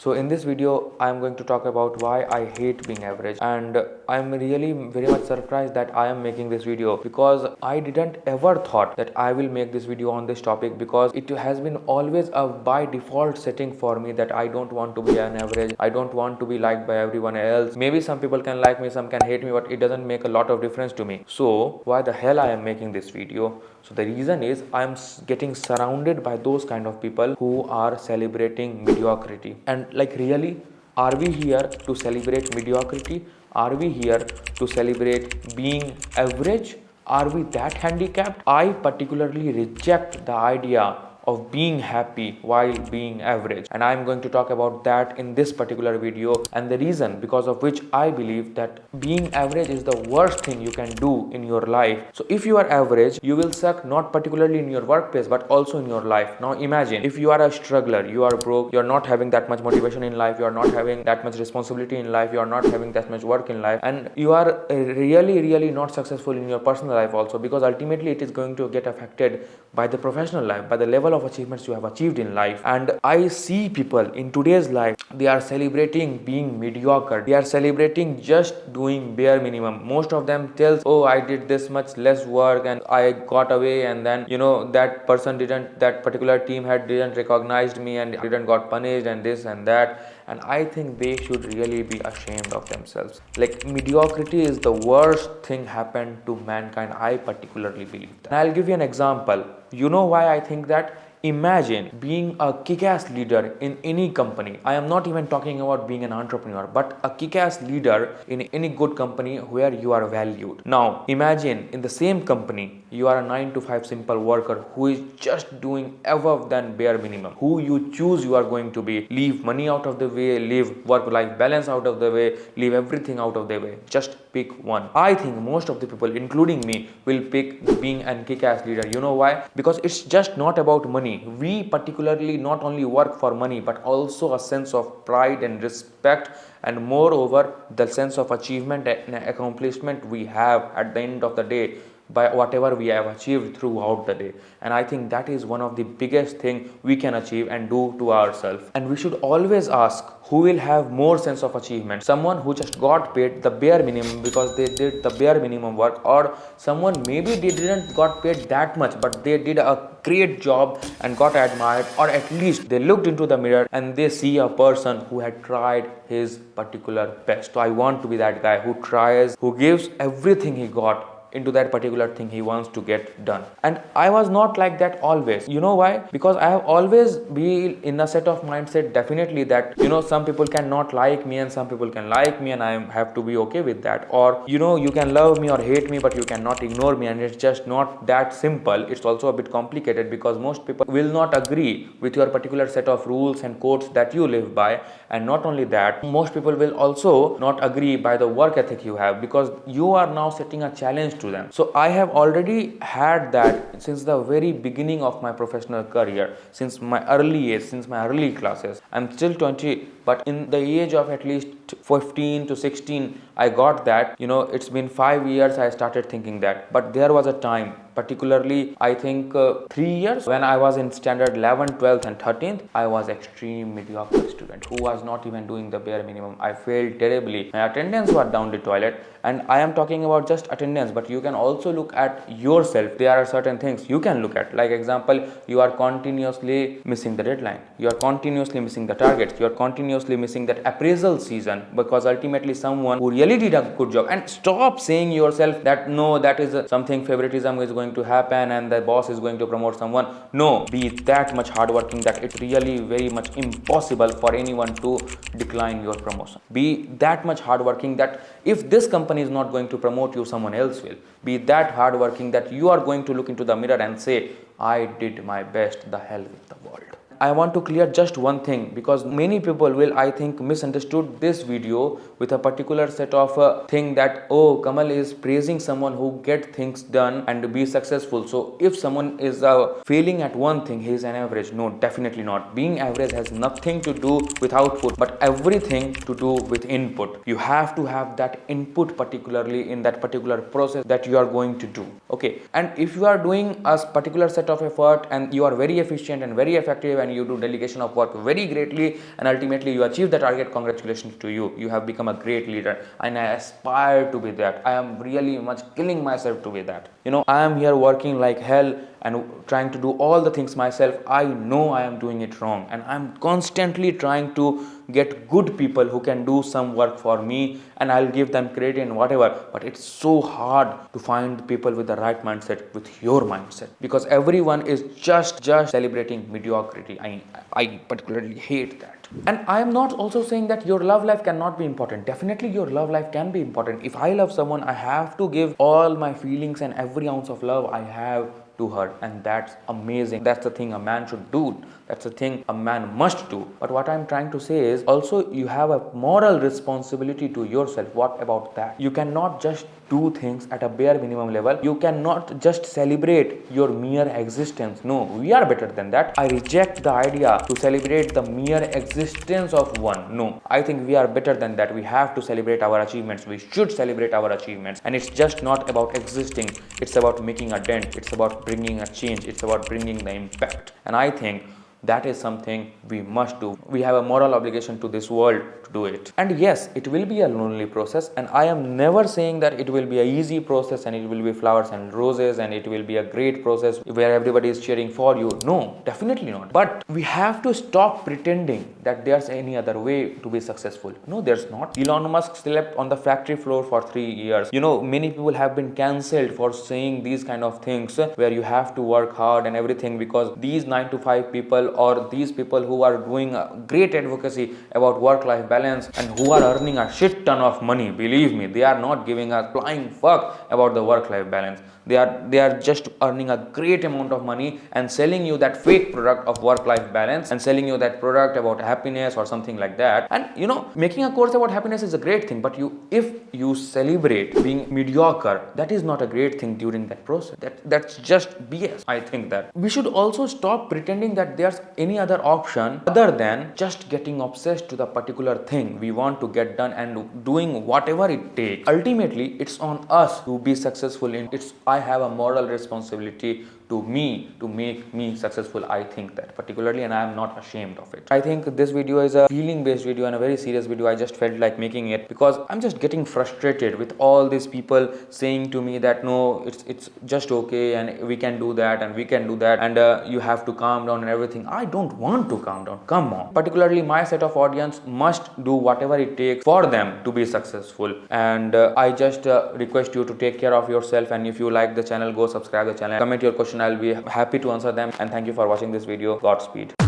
So in this video, I am going to talk about why I hate being average, and I am really very much surprised that I am making this video because I didn't ever thought that I will make this video on this topic, because it has been always a by default setting for me that I don't want to be an average. I don't want to be liked by everyone else. Maybe some people can like me, some can hate me, but it doesn't make a lot of difference to me. So why the hell I am making this video? So the reason is I'm getting surrounded by those kind of people who are celebrating mediocrity. And like, really, are we here to celebrate mediocrity? Are we here to celebrate being average? Are we that handicapped? I particularly reject the idea of being happy while being average, and I'm going to talk about that in this particular video, and the reason because of which I believe that being average is the worst thing you can do in your life. So if you are average, you will suck not particularly in your workplace but also in your life. Now imagine if you are a struggler, you are broke, you are not having that much motivation in life, you are not having that much responsibility in life, you are not having that much work in life, and you are really not successful in your personal life also, because ultimately it is going to get affected by the professional life, by the level of achievements you have achieved in life. And I see people in today's life, they are celebrating being mediocre, they are celebrating just doing bare minimum. Most of them tells, oh, I did this much less work and I got away, and then that person didn't, that particular team had didn't recognized me and didn't got punished and this and that. And I think they should really be ashamed of themselves. Like, mediocrity is the worst thing happened to mankind. I particularly believe that. And I'll give you an example. You know why I think that? Imagine being a kick-ass leader in any company. I am not even talking about being an entrepreneur, but a kick-ass leader in any good company where you are valued. Now imagine in the same company you are a 9 to 5 simple worker who is just doing above than bare minimum. Who you choose you are going to be. Leave money out of the way, leave work-life balance out of the way, leave everything out of the way. Just pick one. I think most of the people, including me, will pick being an kick-ass leader. You know why? Because it's just not about money. We particularly not only work for money but also a sense of pride and respect, and moreover the sense of achievement and accomplishment we have at the end of the day by whatever we have achieved throughout the day. And I think that is one of the biggest thing we can achieve and do to ourselves. And we should always ask, who will have more sense of achievement? Someone who just got paid the bare minimum because they did the bare minimum work, or someone maybe they didn't got paid that much but they did a great job and got admired, or at least they looked into the mirror and they see a person who had tried his particular best. So I want to be that guy who tries, who gives everything he got into that particular thing he wants to get done. And I was not like that always. You know why? Because I have always been in a set of mindset, definitely, that some people cannot like me and some people can like me, and I have to be okay with that. Or you can love me or hate me but you cannot ignore me, and it's just not that simple. It's also a bit complicated because most people will not agree with your particular set of rules and codes that you live by. And not only that, most people will also not agree by the work ethic you have, because you are now setting a challenge to them. So I have already had that since the very beginning of my professional career, since my early age, since my early classes. I'm still 20, but in the age of at least 15 to 16 I got that. It's been 5 years I started thinking that. But there was a time, particularly I think 3 years, when I was in standard 11, 12th and 13th, I was extreme mediocre student who was not even doing the bare minimum. I failed terribly. My attendance was down the toilet, and I am talking about just attendance, but you can also look at yourself. There are certain things you can look at. Like example, you are continuously missing the deadline. You are continuously missing the targets. You are continuously missing that appraisal season, because ultimately someone who really did a good job. And stop saying yourself that no, that is something, favoritism is going to happen and the boss is going to promote someone. No, be that much hardworking that it's really very much impossible for anyone to decline your promotion. Be that much hardworking that if this company is not going to promote you, someone else will. Be that hardworking that you are going to look into the mirror and say, I did my best, the hell with the world. I want to clear just one thing, because many people will, I think, misunderstood this video with a particular set of thing that, oh, Kamal is praising someone who get things done and be successful. So if someone is failing at one thing, he is an average. No, definitely not. Being average has nothing to do with output, but everything to do with input. You have to have that input, particularly in that particular process that you are going to do. Okay, and if you are doing a particular set of effort and you are very efficient and very effective and and you do delegation of work very greatly, and ultimately you achieve the target. Congratulations to you. You have become a great leader, and I aspire to be that. I am really much killing myself to be that. I am here working like hell and trying to do all the things myself. I know I am doing it wrong, and I'm constantly trying to get good people who can do some work for me, and I'll give them credit and whatever. But it's so hard to find people with the right mindset, with your mindset, because everyone is just celebrating mediocrity. I particularly hate that. And I am not also saying that your love life cannot be important. Definitely your love life can be important. If I love someone, I have to give all my feelings and every ounce of love I have to her, and that's amazing. That's the thing a man should do. That's the thing a man must do. But what I'm trying to say is also you have a moral responsibility to yourself. What about that? You cannot just do things at a bare minimum level. You cannot just celebrate your mere existence. No, we are better than that. I reject the idea to celebrate the mere existence of one. No, I think we are better than that. We have to celebrate our achievements. We should celebrate our achievements. And it's just not about existing. It's about making a dent. It's about bringing a change. It's about bringing the impact. And I think that is something we must do. We have a moral obligation to this world to do it. And yes, it will be a lonely process, and I am never saying that it will be a easy process and it will be flowers and roses and it will be a great process where everybody is cheering for you. No, definitely not. But we have to stop pretending that there's any other way to be successful. No, there's not. Elon Musk slept on the factory floor for 3 years. Many people have been cancelled for saying these kind of things where you have to work hard and everything, because these 9 to 5 people or these people who are doing great advocacy about work-life balance and who are earning a shit ton of money, believe me, they are not giving a flying fuck about the work-life balance. They are just earning a great amount of money and selling you that fake product of work-life balance and selling you that product about happiness or something like that. And making a course about happiness is a great thing, but if you celebrate being mediocre, that is not a great thing during that process. That's just BS. I think that we should also stop pretending that there's any other option other than just getting obsessed to the particular thing we want to get done and doing whatever it takes. Ultimately, it's on us to be successful in it. I have a moral responsibility to make me successful. I think that particularly, and I am not ashamed of it. I think this video is a feeling based video and a very serious video. I just felt like making it because I'm just getting frustrated with all these people saying to me that no, it's just okay and we can do that and we can do that and you have to calm down and everything. I don't want to calm down. Come on. Particularly my set of audience must do whatever it takes for them to be successful, and I just request you to take care of yourself, and if you like the channel, go subscribe the channel, comment your question. I'll be happy to answer them, and thank you for watching this video. Godspeed.